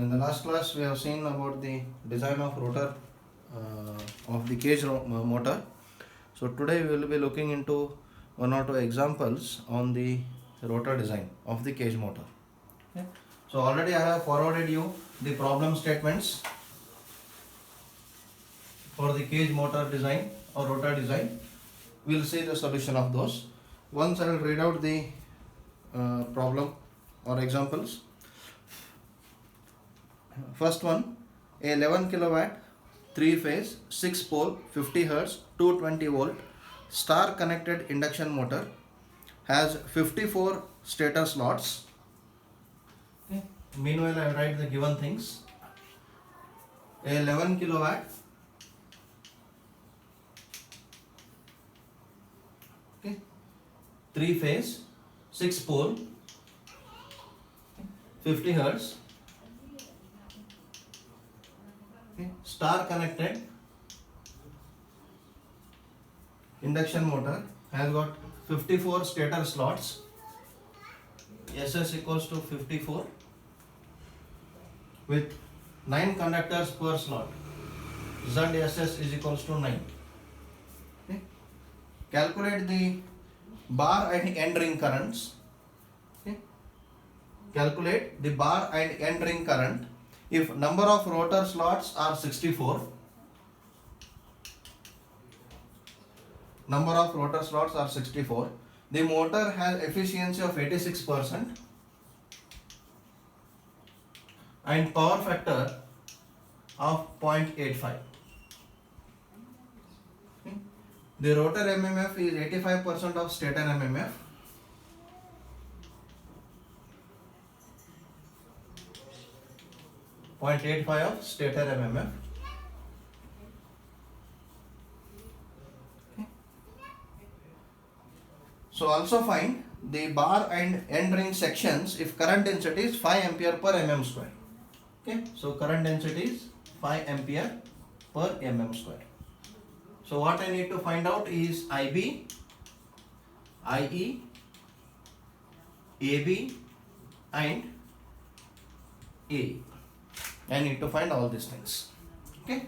So in the last class we have seen about the design of rotor of the cage motor. So today we will be looking into one or two examples on the rotor design of the cage motor. Okay. So already I have forwarded you the problem statements for the cage motor design or rotor design. We will see the solution of those. Once I will read out the problem or examples. First one, a 11 kilowatt 3 phase 6 pole 50 hertz 220 volt star connected induction motor has 54 stator slots. Okay. Meanwhile I will write the given things. A 11 kilowatt okay 3 phase 6 pole 50 hertz star connected induction motor has got 54 stator slots. SS equals to 54 with 9 conductors per slot. ZSS is equals to 9. Okay. Calculate the bar and end ring currents. Okay. Calculate the bar and end ring current if number of rotor slots are 64. Number of rotor slots are 64. The motor has efficiency of 86% and power factor of 0.85. Okay. The rotor MMF is 85% of stator MMF. .85 of stator MMF. Okay. So also find the bar and end ring sections if current density is 5 ampere per mm square. Okay. So current density is 5 ampere per mm square. So what I need to find out is IB, IE, AB and AE. I need to find all these things. Okay.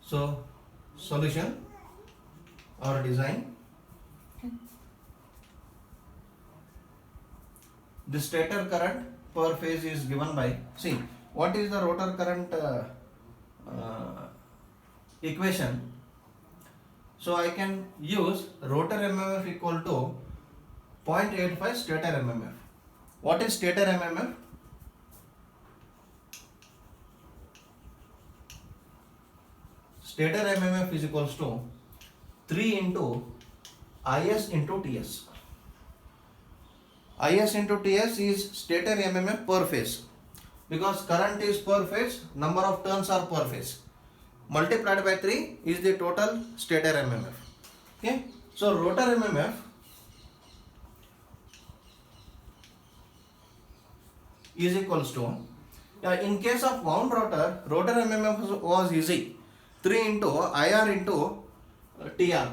So solution or design. Okay. The stator current per phase is given by, see what is the rotor current equation. So I can use rotor MMF equal to 0.85 stator MMF. What is stator MMF? Stator MMF is equals to 3 into IS into TS. IS into TS is stator MMF per phase. Because current is per phase, number of turns are per phase. Multiplied by 3 is the total stator MMF. Okay. So rotor MMF is equals to, in case of wound rotor, rotor MMF was easy. 3 into IR into TR.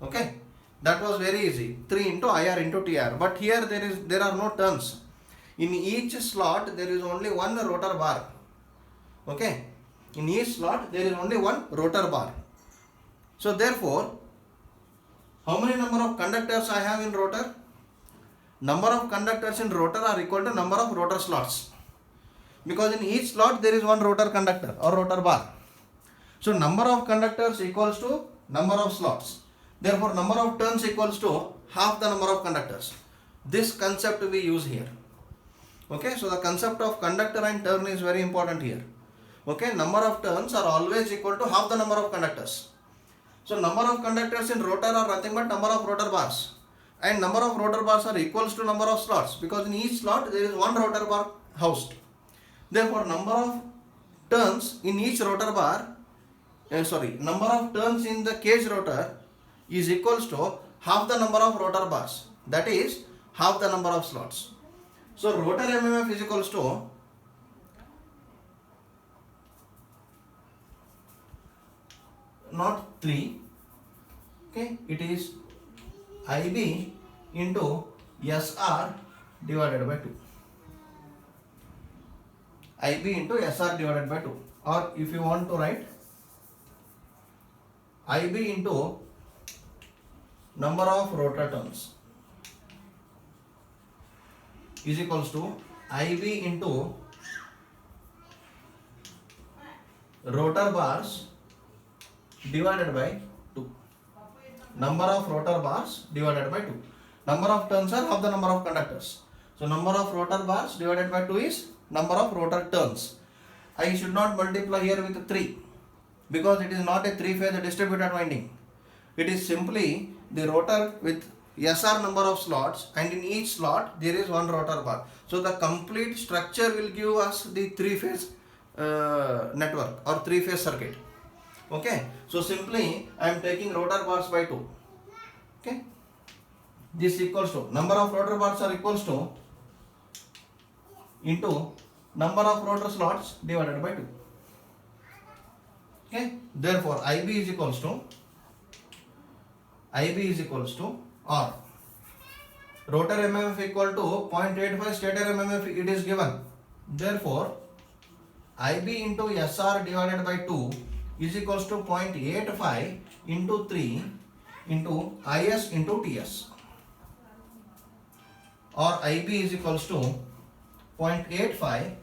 Okay, that was very easy. 3 into IR into TR. But here there are no turns. In each slot there is only one rotor bar. Okay, in each slot there is only one rotor bar. So therefore, how many number of conductors I have in rotor? Number of conductors in rotor are equal to number of rotor slots. Because in each slot there is one rotor conductor or rotor bar. So number of conductors equals to number of slots. Therefore number of turns equals to half the number of conductors. This concept we use here. Okay, so the concept of conductor and turn is very important here. Okay, number of turns are always equal to half the number of conductors. So number of conductors in rotor are nothing but number of rotor bars. And number of rotor bars are equals to number of slots, because in each slot there is one rotor bar housed. Therefore number of turns in each rotor bar number of turns in the cage rotor is equals to half the number of rotor bars, that is half the number of slots. So rotor MMF is equals to not 3, okay, it is IB into SR divided by 2. IB into SR divided by 2. Or if you want to write IB into number of rotor turns is equals to IB into rotor bars divided by 2. Number of rotor bars divided by 2. Number of turns are half the number of conductors. So number of rotor bars divided by 2 is number of rotor turns. I should not multiply here with 3 because it is not a 3-phase distributed winding. It is simply the rotor with SR number of slots, and in each slot there is one rotor bar. So the complete structure will give us the 3-phase network or 3-phase circuit. Okay, so simply I am taking rotor bars by 2. Okay, this equals to number of rotor bars are equals to into number of rotor slots divided by 2. Okay, therefore IB is equals to R. Rotor MMF equal to 0.85, stator MMF it is given. Therefore IB into SR divided by 2 is equals to 0.85 into 3 into IS into TS, or IB is equals to 0.85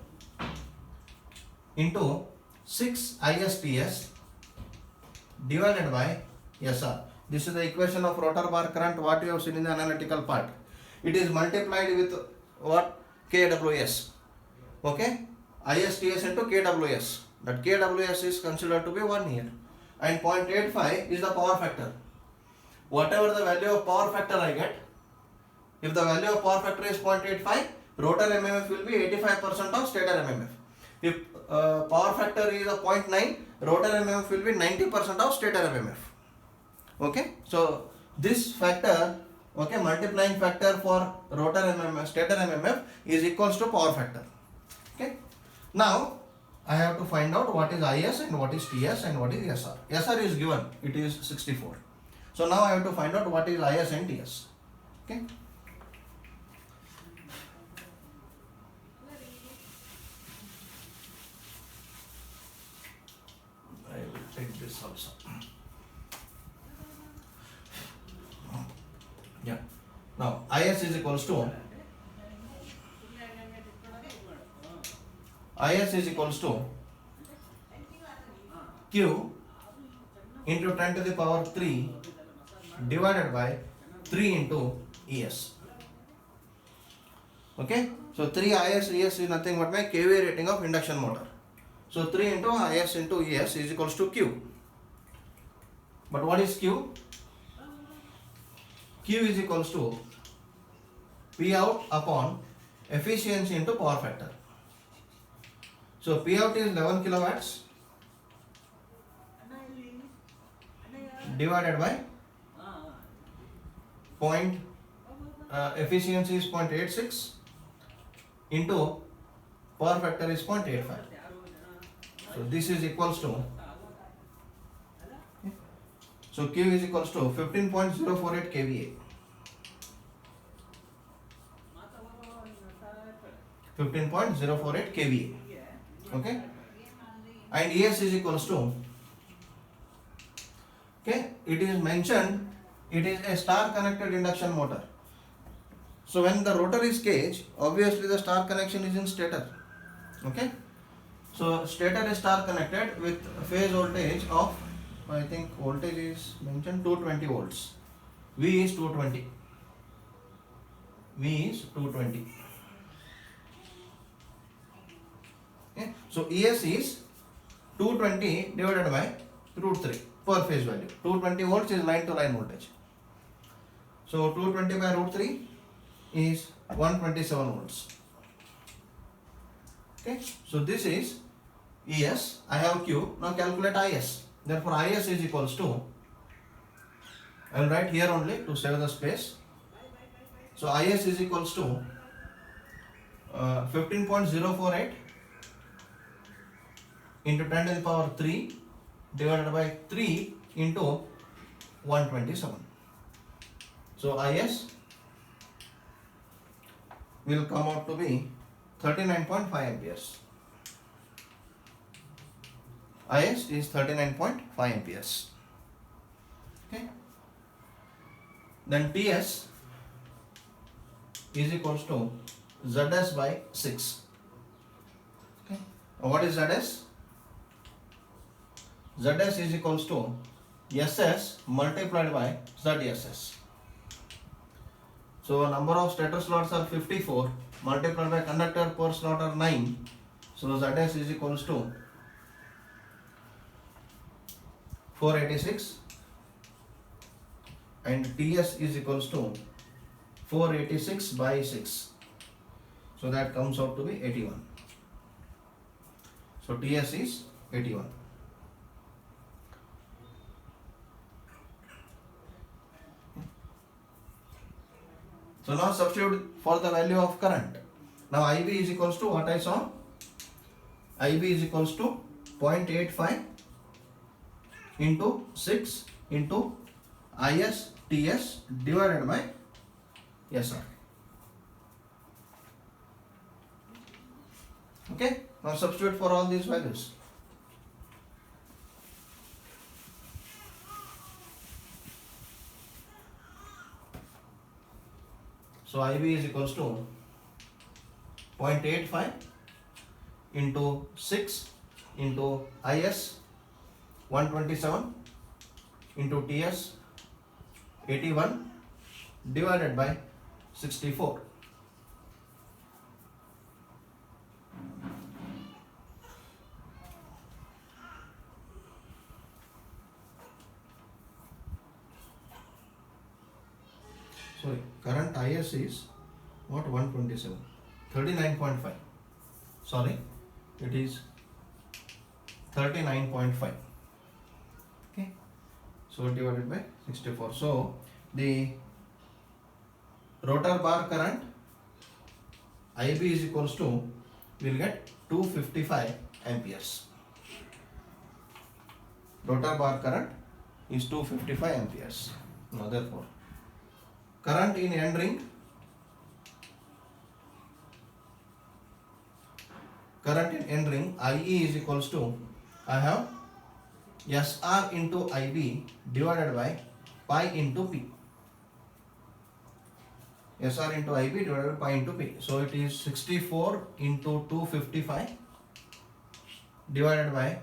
into 6 ISTS divided by SR. This is the equation of rotor bar current what you have seen in the analytical part. It is multiplied with what? KWS. Okay, ISTS into KWS. That KWS is considered to be 1 here, and 0.85 is the power factor. Whatever the value of power factor I get, if the value of power factor is 0.85, rotor MMF will be 85% of stator MMF. If power factor is a 0.9, rotor MMF will be 90% of stator MMF. Okay, so this factor, okay, multiplying factor for rotor MMF, stator MMF is equals to power factor. Okay, now I have to find out what is IS and what is TS and what is SR. SR is given, it is 64. So now I have to find out what is IS and TS. Okay. I will take this also. Yeah. Now IS is equals to Q into 10 to the power 3 divided by 3 into ES. Okay, so 3 IS ES is nothing but my kVA rating of induction motor. So 3 into IS into ES is equals to Q. But what is Q? Q is equals to P out upon efficiency into power factor. So P out is 11 kilowatts divided by efficiency is 0.86 into power factor is 0.85. So this is equals to, so Q is equals to 15.048 kVA. 15.048 kVA. Okay, and ES is equals to, okay, it is mentioned it is a star connected induction motor. So when the rotor is cage, obviously the star connection is in stator. Okay, so stator is star connected with phase voltage of, I think voltage is mentioned 220 volts. V is 220. Okay, so ES is 220 divided by root 3 per phase value. 220 volts is line to line voltage. So 220 by root 3 is 127 volts. Okay, so this is ES. I have Q. Now calculate IS. Therefore IS is equals to, I will write here only to save the space. So IS is equals to 15.048 into 10 to the power 3 divided by 3 into 127. So IS will come out to be 39.5 amperes. IS is 39.5 amperes. Okay. Then TS is equals to ZS by 6. Okay. Now what is ZS? ZS is equals to SS multiplied by ZSS. So number of stator slots are 54 multiplied by conductor per slot are 9. So ZS is equals to 486 and TS is equals to 486 by 6. So that comes out to be 81. So TS is 81. So now substitute for the value of current. Now IB is equals to what I saw? IB is equals to 0.85 into 6 into IS TS divided by SR. Okay, now substitute for all these values. So IB is equals to 0.85 into 6 into IS 127 into TS 81 divided by 64. Sorry, current IS is what? 127, 39.5. Sorry, it is 39.5. Okay, so divided by 64. So the rotor bar current IB is equals to, we'll get 255 amperes. Rotor bar current is 255 amperes. Now therefore current in end ring, IE is equals to, I have SR into IB divided by pi into P. SR into IB divided by pi into P. So it is 64 into 255 divided by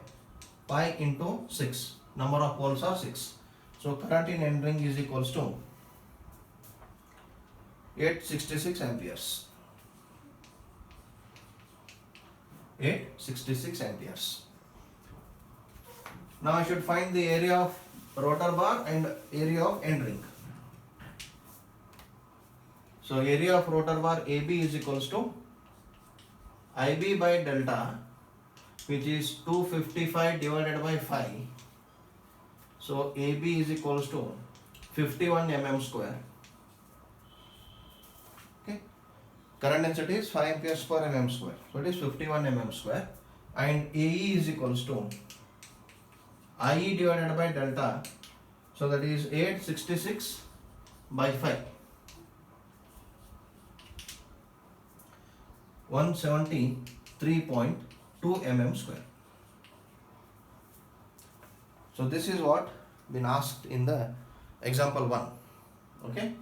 pi into 6. Number of poles are 6. So current in end ring is equals to 866 amperes. 866 amperes. Now I should find the area of rotor bar and area of end ring. So area of rotor bar AB is equals to IB by delta, which is 255 divided by 5. So AB is equals to 51 mm square. Current density is 5 amperes per mm square. So it is 51 mm square. And AE is equals to IE divided by delta. So that is 866 by 5. 173.2 mm square. So this is what been asked in the example 1. Okay.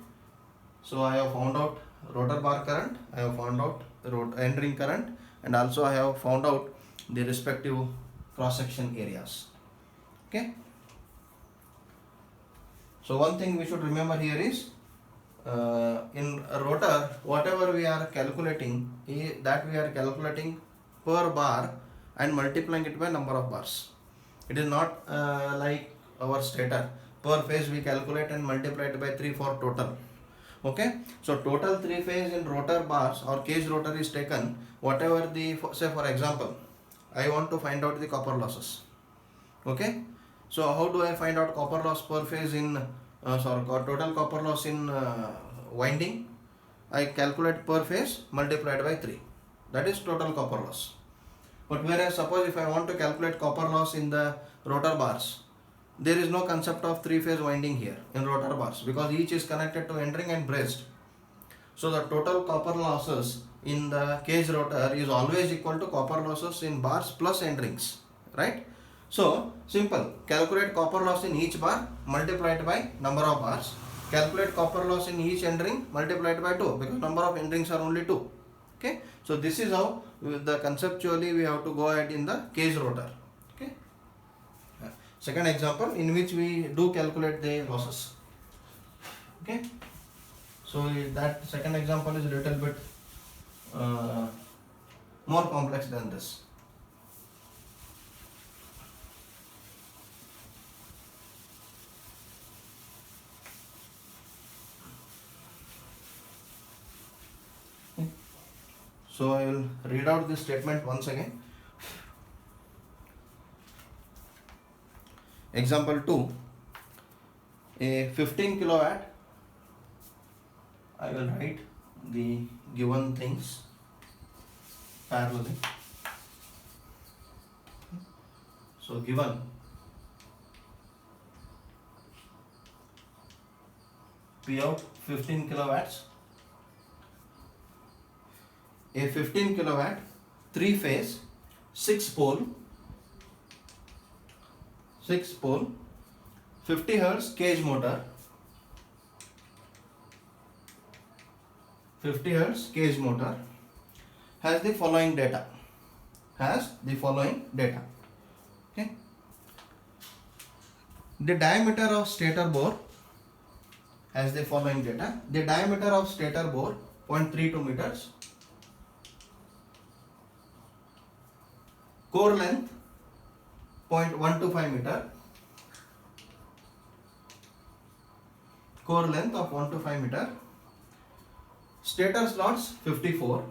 So I have found out rotor bar current, I have found out end ring current, and also I have found out the respective cross section areas. Okay. So one thing we should remember here is in a rotor, whatever we are calculating, that we are calculating per bar and multiplying it by number of bars. It is not like our stator. Per phase we calculate and multiply it by 3 for total. Okay, so total 3 phase in rotor bars or cage rotor is taken, whatever the, say for example, I want to find out the copper losses. Okay, so how do I find out copper loss per phase in total copper loss in winding? I calculate per phase multiplied by 3, that is total copper loss. But whereas suppose if I want to calculate copper loss in the rotor bars, there is no concept of 3-phase winding here in rotor bars because each is connected to end ring and braced. So the total copper losses in the cage rotor is always equal to copper losses in bars plus end rings, right? So simple, calculate copper loss in each bar, multiply it by number of bars. Calculate copper loss in each end ring, multiply it by 2, because number of end rings are only 2. Okay, so this is how the conceptually we have to go ahead in the cage rotor. Okay, second example in which we do calculate the losses. Okay, so that second example is a little bit more complex than this. So I will read out this statement once again. Example 2, a 15 kilowatt, I will write the given things parallelly. So given P out 15 kilowatts, a 15 kilowatt 3 phase 6 pole 50 hertz cage motor, 50 hertz cage motor has the following data. Okay, the diameter of stator bore has the following data. The diameter of stator bore 0.32 meters, core length 0.125 meter, core length of 125 meter, stator slots 54,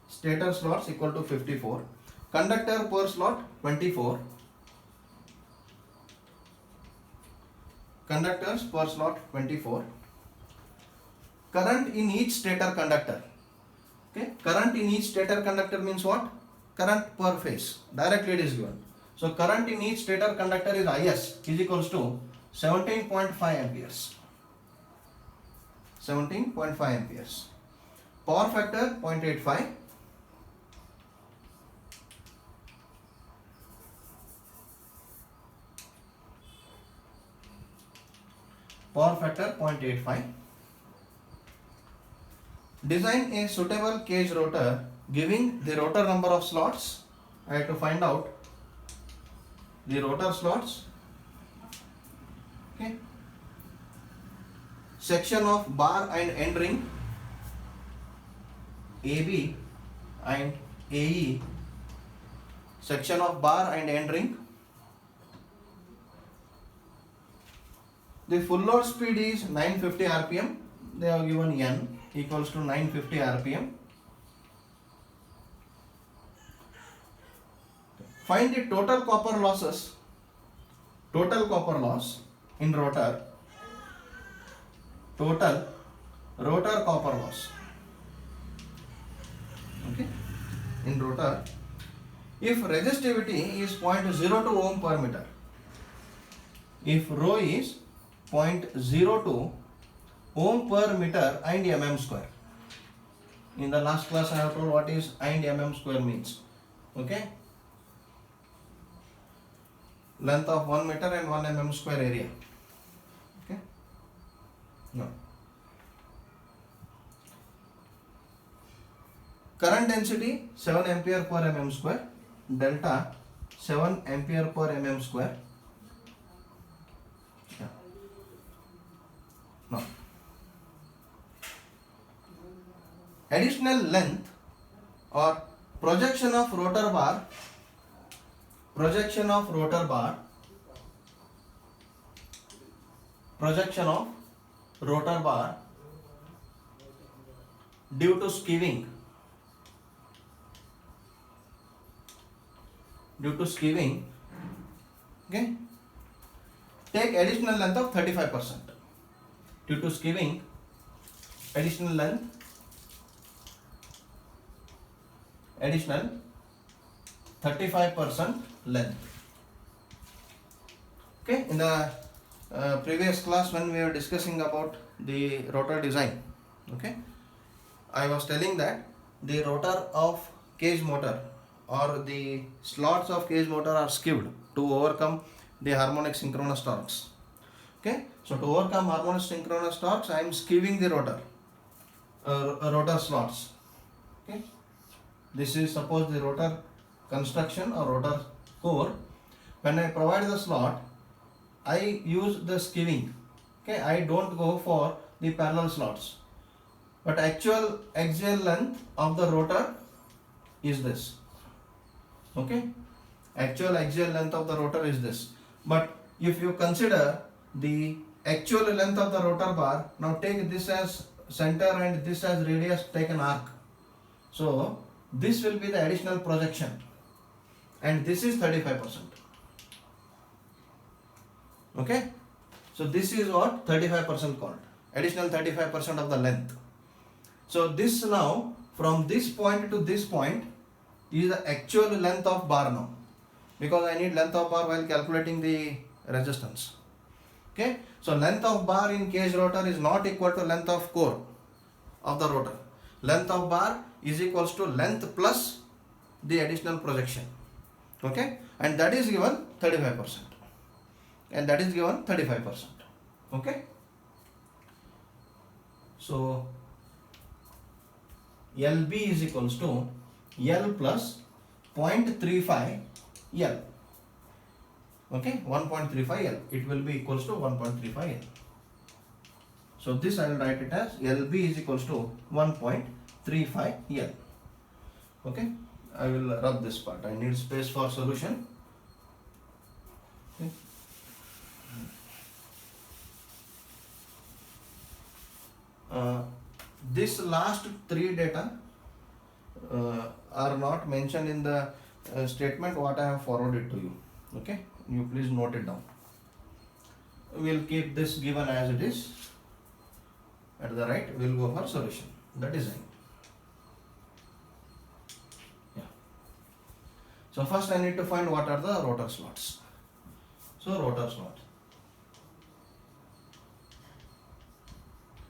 stator slots equal to 54, conductor per slot 24, conductors per slot 24, current in each stator conductor. Okay, current in each stator conductor means what? Current per phase, directly it is given. So current in each stator conductor is IS is equals to 17.5 amperes. 17.5 amperes. Power factor 0.85. Power factor 0.85. Design a suitable cage rotor giving the rotor number of slots. I have to find out the rotor slots. Okay. Section of bar and end ring AB and AE. Section of bar and end ring. The full load speed is 950 rpm. They have given N equals to 950 rpm. Find the total copper losses. Total copper loss in rotor. Total rotor copper loss. Okay. In rotor, if resistivity is 0.02 ohm per meter, if rho is 0.02 ohm per meter and mm square. In the last class I have told what is and mm square means. Okay. Length of 1 meter and 1 mm square area. Okay. Now, current density 7 ampere per mm square, delta 7 ampere per mm square. Yeah. Now, additional length or projection of rotor bar, projection of rotor bar, projection of rotor bar due to skewing, okay, take additional length of 35%. Due to skewing, additional length, additional 35% length. Okay, in the previous class when we were discussing about the rotor design, okay, I was telling that the rotor of cage motor or the slots of cage motor are skewed to overcome the harmonic synchronous torques. Okay, so to overcome harmonic synchronous torques, I am skewing the rotor slots. Okay, this is suppose the rotor construction or rotor core. When I provide the slot, I use the skewing. Okay, I don't go for the parallel slots, but actual axial length of the rotor is this. Okay, actual axial length of the rotor is this. But if you consider the actual length of the rotor bar, now take this as center and this as radius, take an arc. So this will be the additional projection, and this is 35%. Okay, so this is what 35% called, additional 35% of the length. So this now from this point to this point is the actual length of bar now, because I need length of bar while calculating the resistance. Okay, so length of bar in cage rotor is not equal to length of core of the rotor. Length of bar is equals to length plus the additional projection. Okay, and that is given 35%, and that is given 35%. Okay, so LB is equals to L plus 0.35 L. Okay, 1.35 L. It will be equals to 1.35 L. So this I will write it as LB is equals to 1.35 L. Okay, I will rub this part. I need space for solution. Okay. This last three data are not mentioned in the statement what I have forwarded to you. Okay, you please note it down. We will keep this given as it is. At the right, we will go for solution, the design. Yeah. So first I need to find what are the rotor slots. So rotor slot.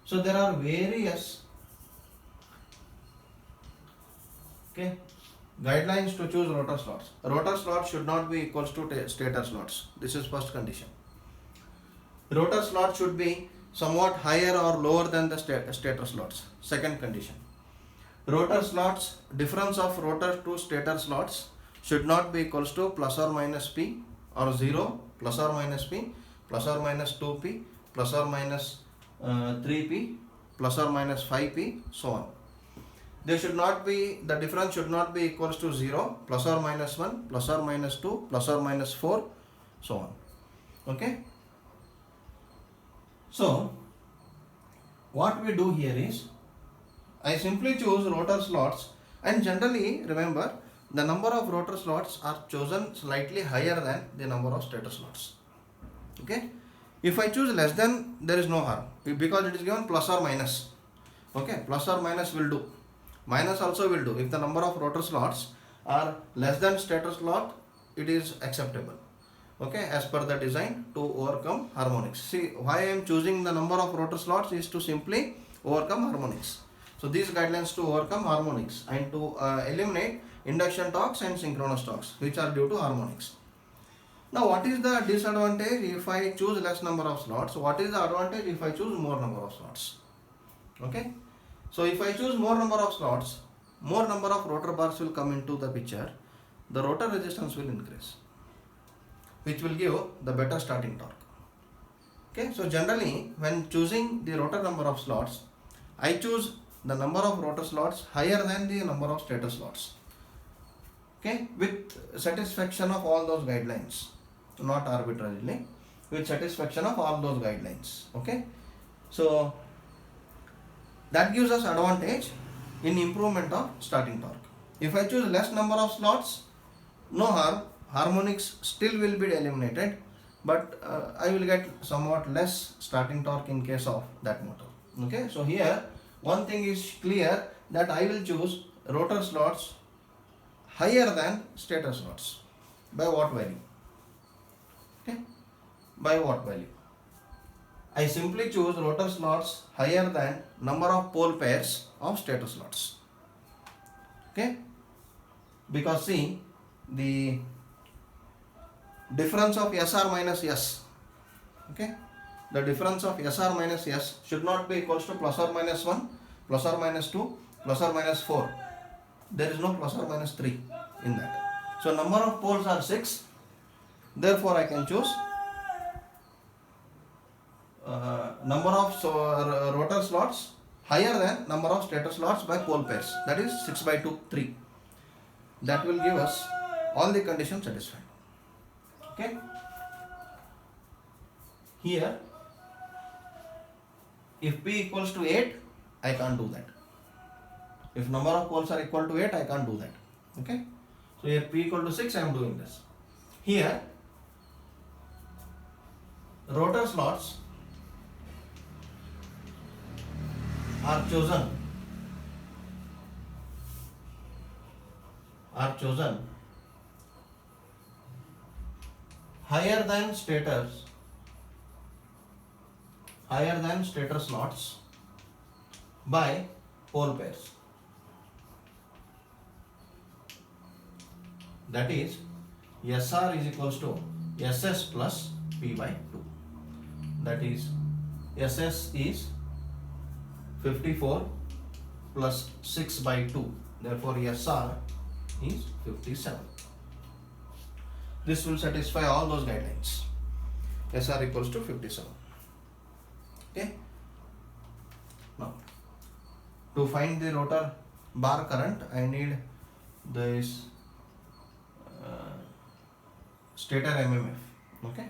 So there are various guidelines to choose rotor slots. Rotor slots should not be equals to stator slots. This is first condition. Rotor slot should be somewhat higher or lower than the stator slots. Second condition. Rotor slots, difference of rotor to stator slots should not be equals to plus or minus P or 0, plus or minus P, plus or minus 2P, plus or minus 3P, plus or minus 5P, so on. They should not be, the difference should not be equals to 0, plus or minus 1, plus or minus 2, plus or minus 4, so on. Okay. So what we do here is, I simply choose rotor slots, and generally remember the number of rotor slots are chosen slightly higher than the number of stator slots. Okay. If I choose less than, there is no harm, because it is given plus or minus. Okay, plus or minus will do. Minus also will do. If the number of rotor slots are less than stator slot, it is acceptable. Okay, as per the design to overcome harmonics. See, why I am choosing the number of rotor slots is to simply overcome harmonics. So these guidelines to overcome harmonics and to eliminate induction torques and synchronous torques which are due to harmonics. Now what is the disadvantage if I choose less number of slots? What is the advantage if I choose more number of slots? Okay. So if I choose more number of slots, more number of rotor bars will come into the picture. The rotor resistance will increase, which will give the better starting torque. Okay. So generally when choosing the rotor number of slots, I choose the number of rotor slots higher than the number of stator slots. Okay. With satisfaction of all those guidelines, not arbitrarily, with satisfaction of all those guidelines. Okay. So that gives us advantage in improvement of starting torque. If I choose less number of slots, no harm, harmonics still will be eliminated, but I will get somewhat less starting torque in case of that motor. Okay, so here one thing is clear, that I will choose rotor slots higher than stator slots. By what value? Okay, by what value? I simply choose rotor slots higher than number of pole pairs of stator slots. Okay. because see, the difference of SR minus S, okay, the difference of SR minus S should not be equals to plus or minus 1, plus or minus 2, plus or minus 4. There is no plus or minus 3 in that. So number of poles are 6, therefore I can choose number of rotor slots higher than number of stator slots by pole pairs, that is 6 by 2, 3. That will give us all the conditions satisfied. Okay. Here, if P equals to 8, I can't do that. If number of poles are equal to 8, I can't do that. Okay. So here P equal to 6, I am doing this. Here, rotor slots are chosen higher than stator slots by pole pairs. That is, SR is equals to SS plus P by 2. That is, SS is 54 plus 6 by 2. Therefore, SR is 57. This will satisfy all those guidelines. SR equals to 57. Okay. Now, to find the rotor bar current, I need this stator MMF. Okay.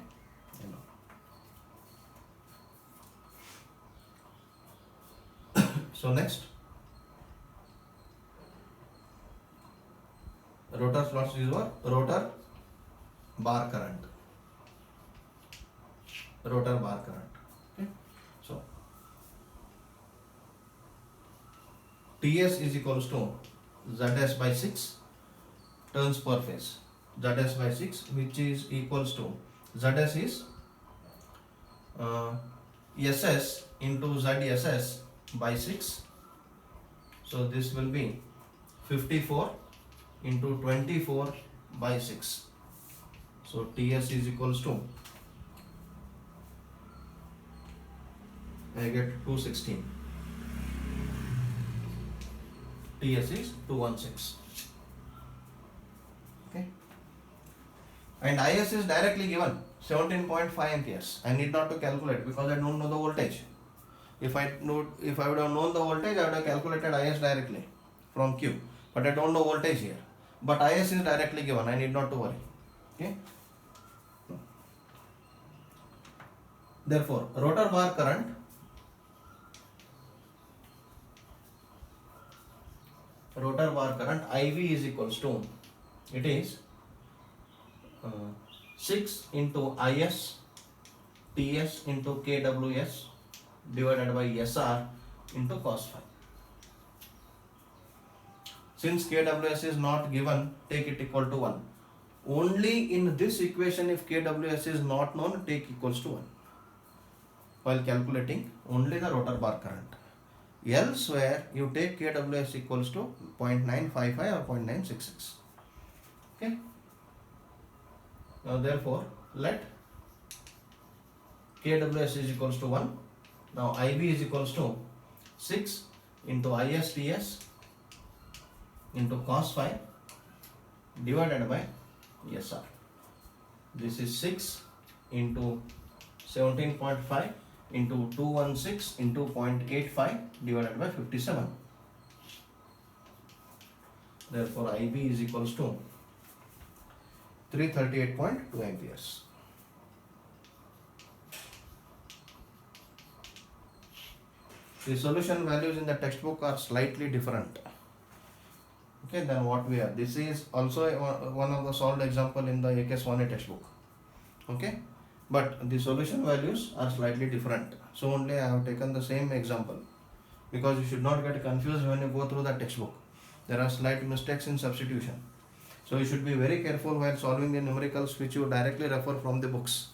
So next, rotor slots is what? Rotor bar current. Okay. So TS is equals to ZS by 6 turns per phase. ZS by 6, which is equals to ZS is SS into ZSS by 6. So this will be 54 into 24 by 6. So TS is equals to, I get 216. TS is 216. Okay. And IS is directly given 17.5 amperes. I need not to calculate because I don't know the voltage. If I would have known the voltage, I would have calculated IS directly from Q. But I don't know voltage here. But IS is directly given. I need not to worry. Okay. Therefore, rotor bar current IV is equals to, it is 6 into IS TS into KWS divided by SR into cos phi. Since KWS is not given, take it equal to 1. Only in this equation, if KWS is not known, take equals to 1 while calculating only the rotor bar current. Elsewhere, you take KWS equals to 0.955 or 0.966. Okay. Now therefore, let KWS is equals to 1. Now IB is equals to 6 into ISTS into cos phi divided by SR. This is 6 into 17.5 into 216 into 0.85 divided by 57. Therefore, IB is equals to 338.2 amperes. The solution values in the textbook are slightly different, okay, than what we have. This is also one of the solved example in the AKS 1A textbook, okay, but the solution values are slightly different. So only I have taken the same example because you should not get confused when you go through the textbook. There are slight mistakes in substitution. So you should be very careful while solving the numericals which you directly refer from the books.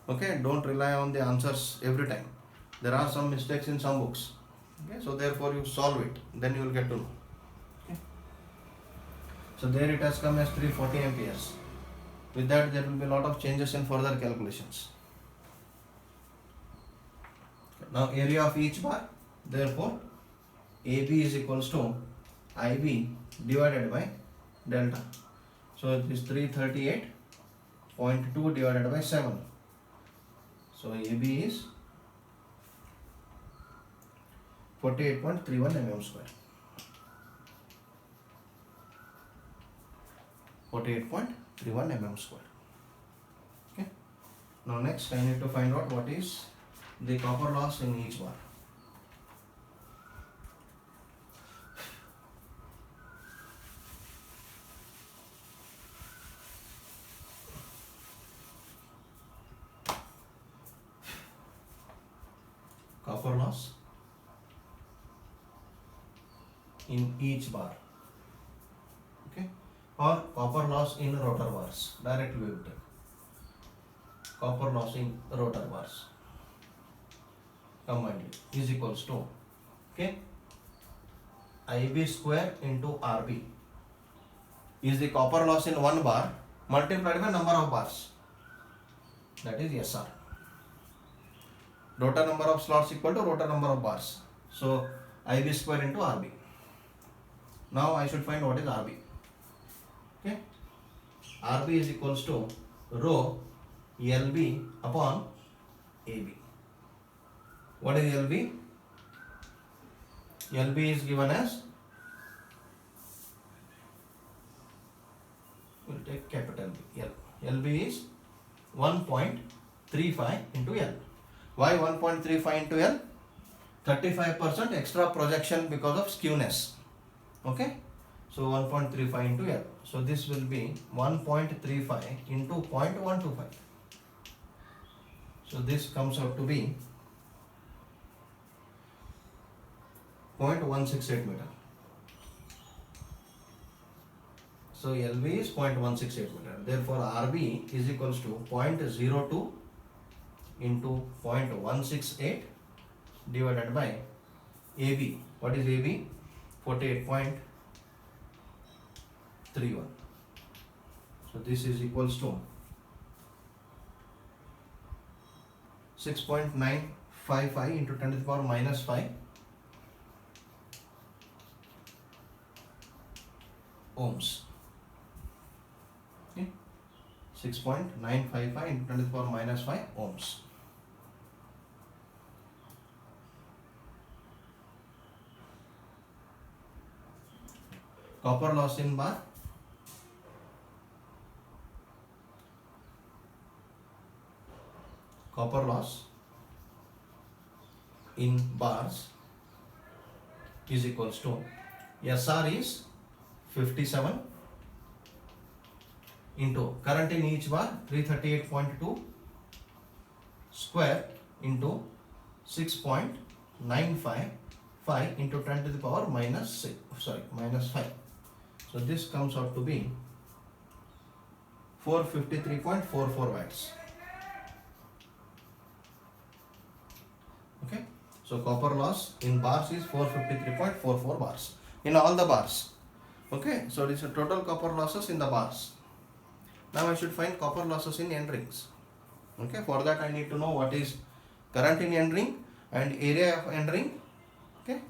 Okay, don't rely on the answers every time. There are some mistakes in some books. Okay, so therefore you solve it, then you will get to know. Okay. So there it has come as 340 amperes. With that, there will be a lot of changes in further calculations. Now area of each bar, therefore AB is equals to IB divided by delta. So it is 338.2 divided by 7. So AB is 48.31 mm square. 48.31 mm square. Okay. Now next I need to find out what is the copper loss in each bar. Copper loss in each bar, okay, or copper loss in rotor bars. Directly we will take copper loss in rotor bars combined is equals to, okay, IB square into RB is the copper loss in one bar multiplied by number of bars, that is SR. Rotor number of slots equal to rotor number of bars. So IB square into RB. Now I should find what is RB. Okay. RB is equals to rho LB upon AB. What is LB? LB is given as, we'll take capital B. L. LB is 1.35 into L. Why 1.35 into L? 35% extra projection because of skewness. Okay. So 1.35 into L. So this will be 1.35 into 0.125. So this comes out to be 0.168 meter. So LV is 0.168 meter. Therefore RB is equals to 0.02 into 0.168 divided by AB. What is AB? 48.31. So this is equals to 6.955 into 10 to the power minus 5 ohms. Okay. 6.955 into 10 to the power minus 5 ohms. Copper loss in bar. Copper loss in bars is equals to, SR is 57 into current in each bar 338.2 square into 6.955 into 10 to the power minus 5. So this comes out to be 453.44 watts. Okay. So copper loss in bars is 453.44 bars in all the bars. Okay. So this is total copper losses in the bars. Now I should find copper losses in end rings. Okay. For that I need to know what is current in end ring and area of end ring. Okay.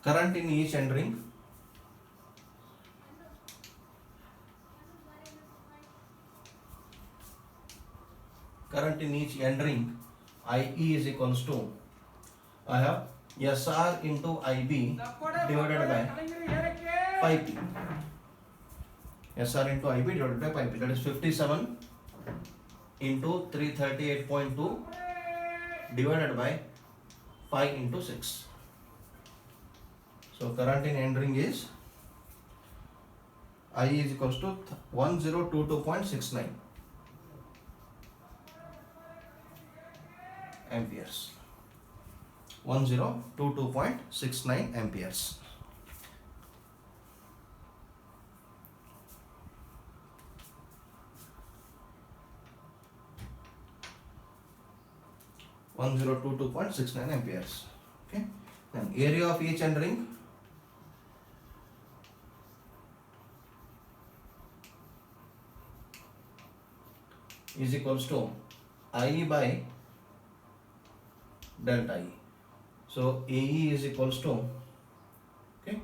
Current in each end ring. Current in each end ring, IE is equals to, I have SR into IB divided by 5P. SR into IB divided by 5P, that is 57 into 338.2 divided by 5 into 6. So current in end ring is, I is equals to 1022.69 amperes. 1022.69 amperes. amperes. Okay. Then area of each end ring is equals to I by delta E. So AE is equals to, okay,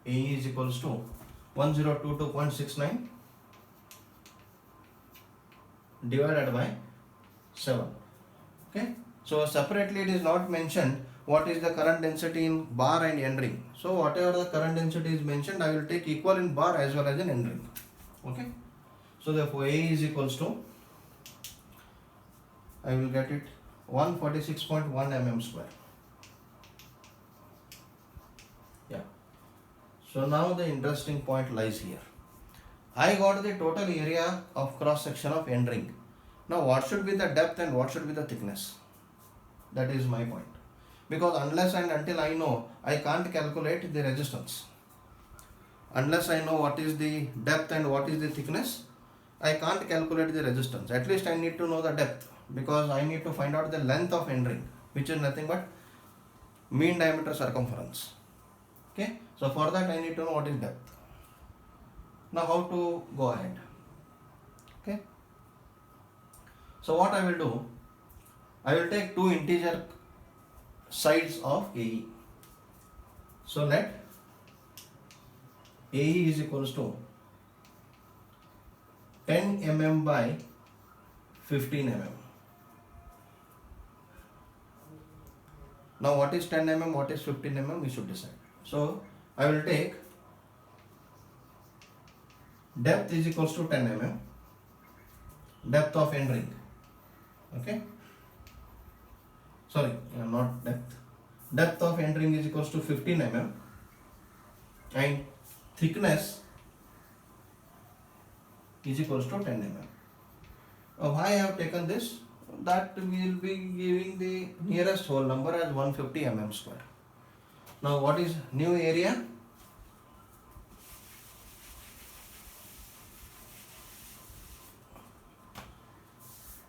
AE is equals to 1022.69 divided by 7. Okay, so separately it is not mentioned what is the current density in bar and end ring. So whatever the current density is mentioned, I will take equal in bar as well as in end ring. Okay, so therefore AE is equals to, I will get it 146.1 mm square. Yeah. So now the interesting point lies here. I got the total area of cross section of end ring. Now what should be the depth and what should be the thickness? That is my point. Because unless and until I know, I can't calculate the resistance. Unless I know what is the depth and what is the thickness, I can't calculate the resistance. At least I need to know the depth, because I need to find out the length of end ring, which is nothing but mean diameter circumference. Okay, so for that I need to know what is depth. Now how to go ahead? Okay, so what I will do, I will take two integer sides of AE. So let AE is equals to 10 mm by 15 mm. Now what is 10 mm, what is 15 mm, we should decide. So I will take depth is equals to 10 mm, depth of end ring. Okay, sorry, not depth. Depth of end ring is equals to 15 mm and thickness is equals to 10 mm. Why I have taken this? That we will be giving the nearest whole number as 150 mm square. Now what is new area?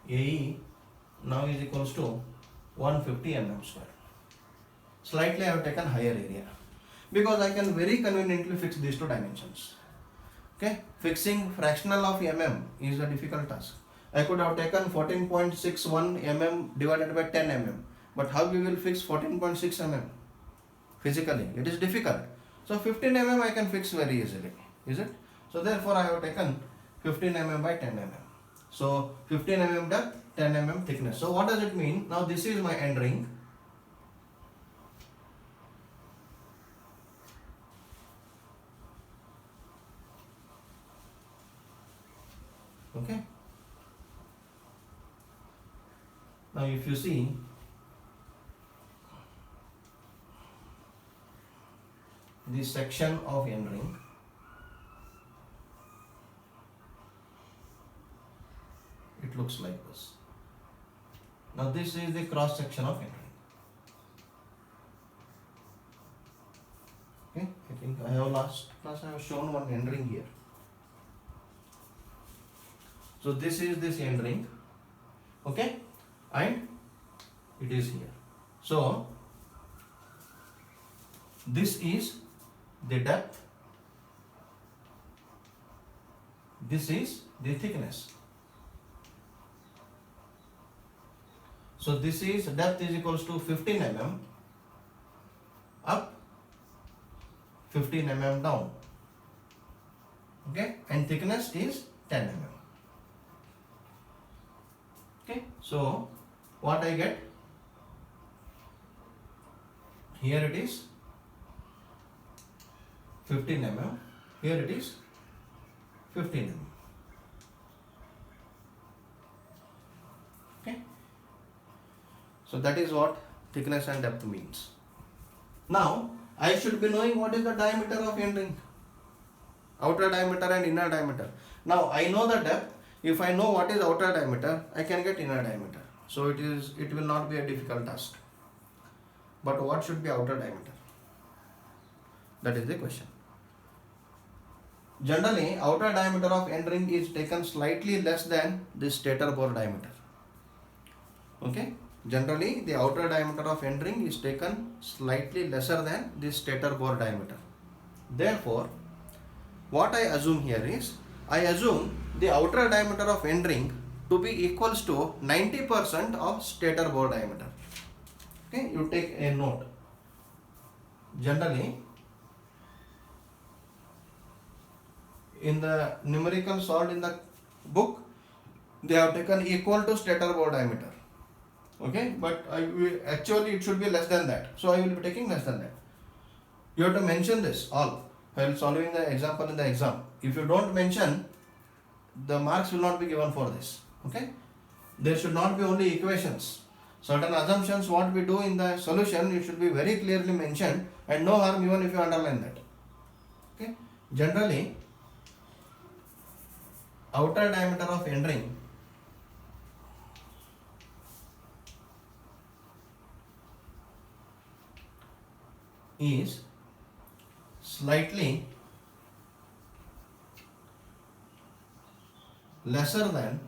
AE now is equals to 150 mm square. Slightly I have taken higher area because I can very conveniently fix these two dimensions. Okay, fixing fractional of mm is a difficult task. I could have taken 14.61 mm divided by 10 mm, but how we will fix 14.6 mm? Physically, it is difficult. So 15 mm I can fix very easily, is it? So therefore I have taken 15 mm by 10 mm. So 15 mm depth, 10 mm thickness. So what does it mean? Now this is my end ring. Okay. Now if you see, this section of end ring, it looks like this. Now this is the cross section of end ring. Okay, I think I have last class I have shown one end ring here. So this is this end ring, okay, and it is here. So this is the depth, this is the thickness. So this is depth is equals to 15 mm up, 15 mm down, okay, and thickness is 10 mm. Okay, so what I get here, it is 15 mm, here it is 15 mm. Okay, so that is what thickness and depth means. Now I should be knowing what is the diameter of end ring, outer diameter and inner diameter. Now I know the depth. If I know what is outer diameter, I can get inner diameter. So it will not be a difficult task. but what should be outer diameter? That is the question. Generally, outer diameter of end ring is taken slightly less than the stator bore diameter. Okay. Generally, the outer diameter of end ring is taken slightly lesser than the stator bore diameter. Therefore, what I assume here is, I assume the outer diameter of end ring to be equals to 90% of stator bore diameter. Okay, you take a note. Generally, in the numerical solved in the book, they have taken equal to stator bore diameter. Okay, but actually it should be less than that. So I will be taking less than that. You have to mention this all while solving the example in the exam. If you don't mention, the marks will not be given for this. Okay, there should not be only equations. Certain assumptions what we do in the solution, it should be very clearly mentioned, and no harm even if you underline that. Okay, generally outer diameter of end ring is slightly lesser than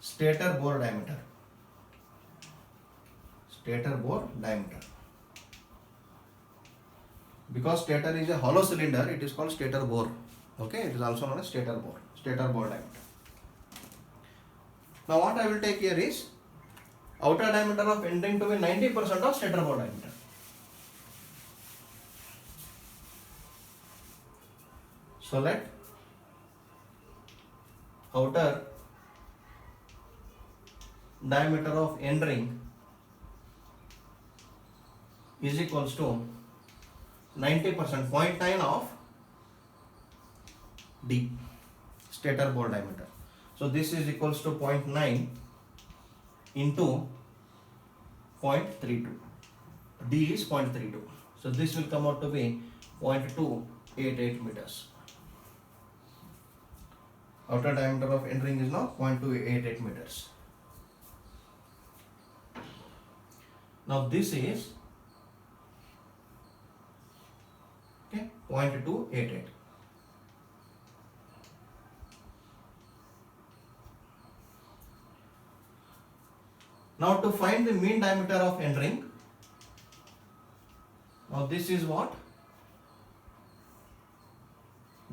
stator bore diameter. Stator bore diameter. Because stator is a hollow cylinder, it is called stator bore. Okay, it is also known as stator bore diameter. Now what I will take here is outer diameter of end ring to be 90% of stator bore diameter. So let outer diameter of end ring is equals to 90%, 0.9 of D, stator bore diameter. So this is equals to 0.9 into 0.32. D is 0.32. So this will come out to be 0.288 meters. Outer diameter of end ring is now 0.288 meters. Now this is 0.288. Now to find the mean diameter of end ring, now this is what?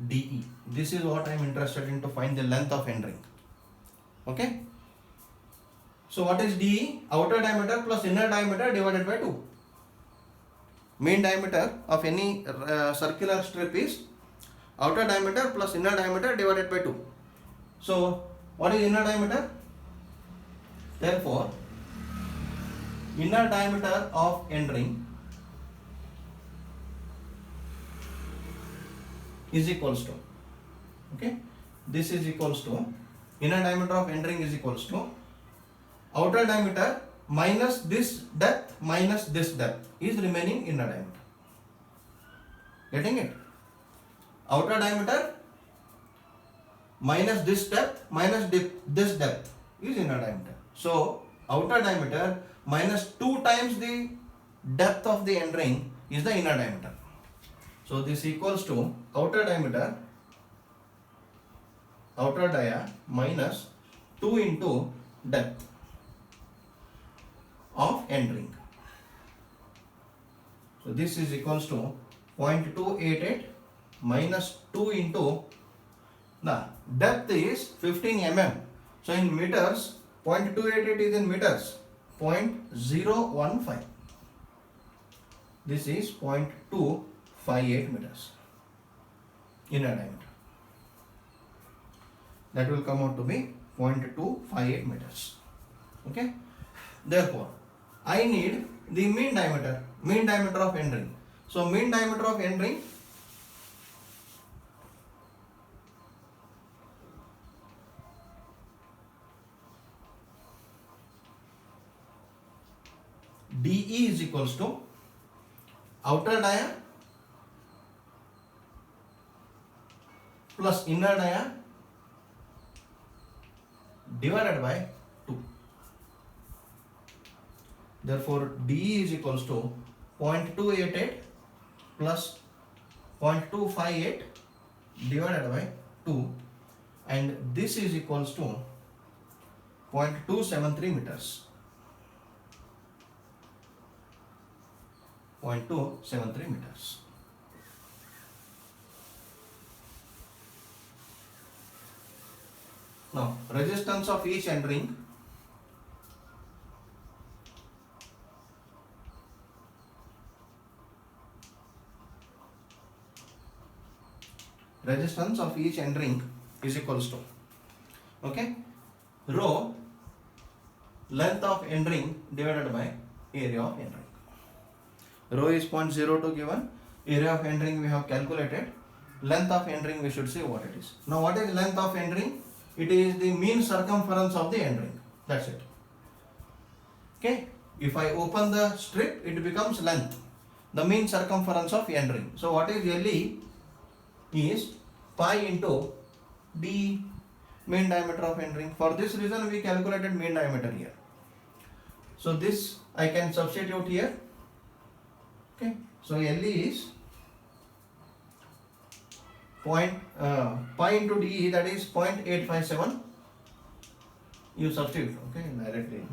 DE. This is what I am interested in, to find the length of end ring. Okay. So what is DE? Outer diameter plus inner diameter divided by 2. Mean diameter of any circular strip is outer diameter plus inner diameter divided by 2. So what is inner diameter? Therefore, inner diameter of end ring is equals to, okay, this is equals to, inner diameter of end ring is equals to outer diameter minus this depth is remaining inner diameter. Getting it? Outer diameter minus this depth minus this depth is inner diameter. So outer diameter minus 2 times the depth of the end ring is the inner diameter. So this equals to outer dia minus 2 into depth of end ring. So this is equals to 0.288 minus 2 into the depth is 15 mm. So in meters, 0.288 is in meters, 0.015. This is 0.258 meters inner diameter. That will come out to be 0.258 meters. Okay. Therefore, I need the mean diameter of end ring. So mean diameter of end ring DE is equals to outer dia plus inner dia divided by 2. Therefore, DE is equals to 0.288 plus 0.258 divided by 2, and this is equals to 0.273 meters. 0.273 meters. Now, resistance of each end ring. Resistance of each end ring is equals to, okay, rho length of end ring divided by area of end ring. Rho is 0.02 given, area of end ring we have calculated, length of end ring we should see what it is. Now what is length of end ring? It is the mean circumference of the end ring, that's it. Okay, if I open the strip, it becomes length, the mean circumference of end ring. So what is LE is pi into D, mean diameter of end ring. For this reason we calculated mean diameter here. So this I can substitute here. Okay, so LE is pi into DE, that is 0.857. You substitute, okay, directly.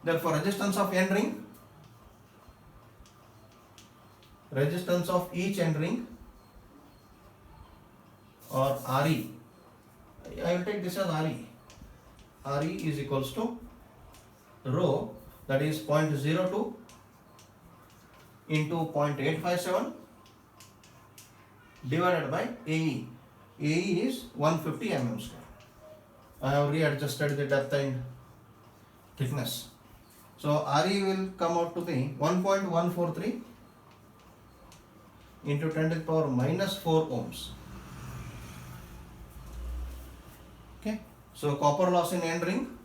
Therefore, resistance of end ring, resistance of each end ring, or RE, I will take this as RE. RE is equals to rho, that is 0.02 into 0.857 divided by AE. AE is 150 mm square. I have readjusted the depth and thickness. So RE will come out to be 1.143 into 10 to the power minus 4 ohms. Okay, so copper loss in end ring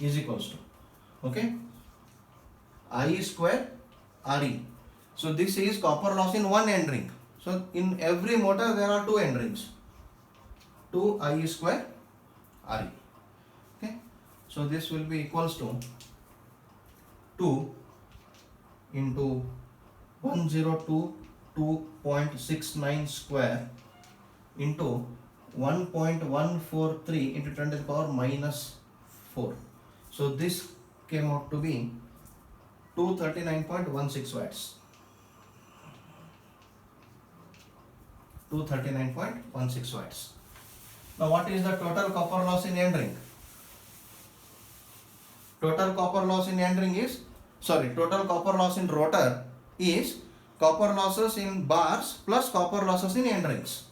is equals to, okay, I square RE. So this is copper loss in one end ring. So in every motor there are two end rings. 2I square RE. Okay, so this will be equals to 2 into 1022.69 square into 1.143 into 10 to the power minus 4. So this came out to be 239.16 watts. 239.16 watts. Now what is the total copper loss in end ring? Total copper loss in end ring is, total copper loss in rotor is copper losses in bars plus copper losses in end rings.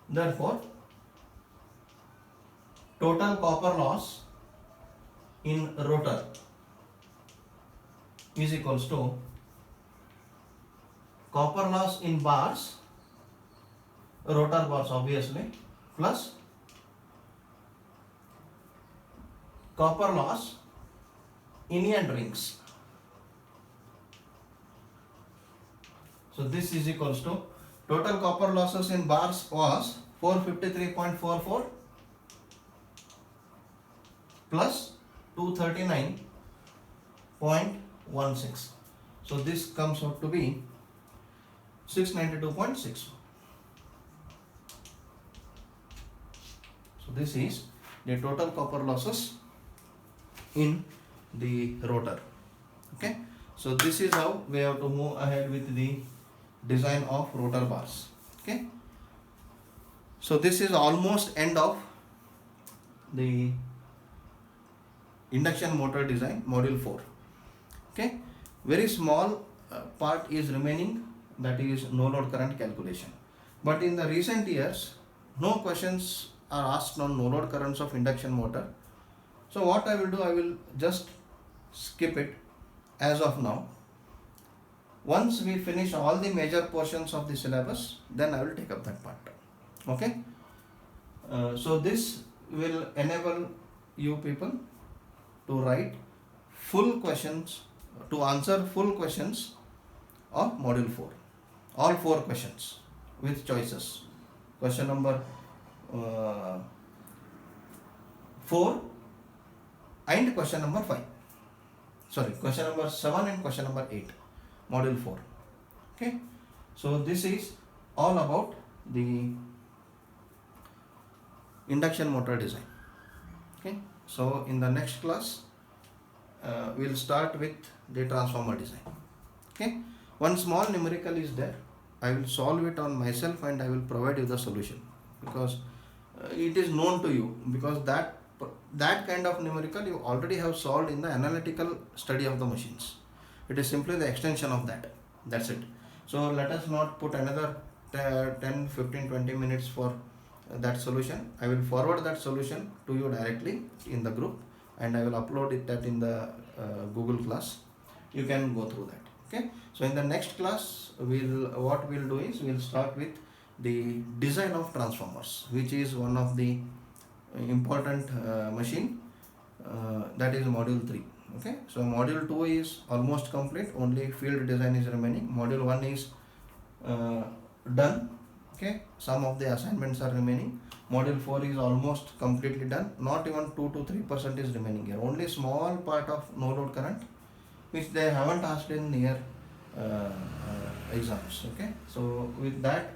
Therefore, total copper loss in rotor is equals to copper loss in bars, rotor bars obviously, plus copper loss in end rings. So this is equals to total copper losses in bars was 453.44 plus 239.16. So this comes out to be 692.6. So this is the total copper losses in the rotor. Okay, so this is how we have to move ahead with the design of rotor bars. Okay, so this is almost end of the induction motor design module 4. Okay, very small part is remaining, that is no load current calculation. But in the recent years, no questions are asked on no load currents of induction motor. So what I will do, I will just skip it as of now. Once we finish all the major portions of the syllabus, then I will take up that part. Okay. So this will enable you people to write full questions, to answer full questions of module 4. All 4 questions with choices. Question number 4 and question number 5. Sorry, question number 7 and question number 8, module 4. Okay, so this is all about the induction motor design. Okay, so in the next class we'll start with the transformer design. Okay, one small numerical is there. I will solve it on myself and I will provide you the solution, because it is known to you, because that kind of numerical you already have solved in the analytical study of the machines. It is simply the extension of that. That's it. So let us not put another 10, 15, 20 minutes for that solution. I will forward that solution to you directly in the group, and I will upload it that in the Google class. You can go through that. Okay, so in the next class what we'll do is we'll start with the design of transformers, which is one of the important machine, that is module 3. Okay, so module 2 is almost complete, only field design is remaining. Module 1 is done. Okay, some of the assignments are remaining. Module 4 is almost completely done. Not even 2 to 3% is remaining here. Only small part of no load current, which they haven't asked in near exams. Okay, so with that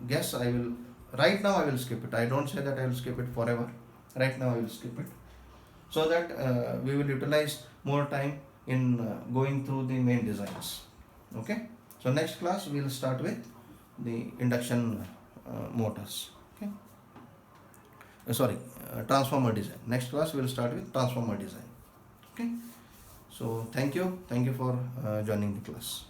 guess, I will right now I will skip it. I don't say that I will skip it forever. Right now I will skip it, so that we will utilize more time in going through the main designs. Okay, so next class we will start with the induction motors. Okay, transformer design. Next class we will start with transformer design. Okay, so thank you for joining the class.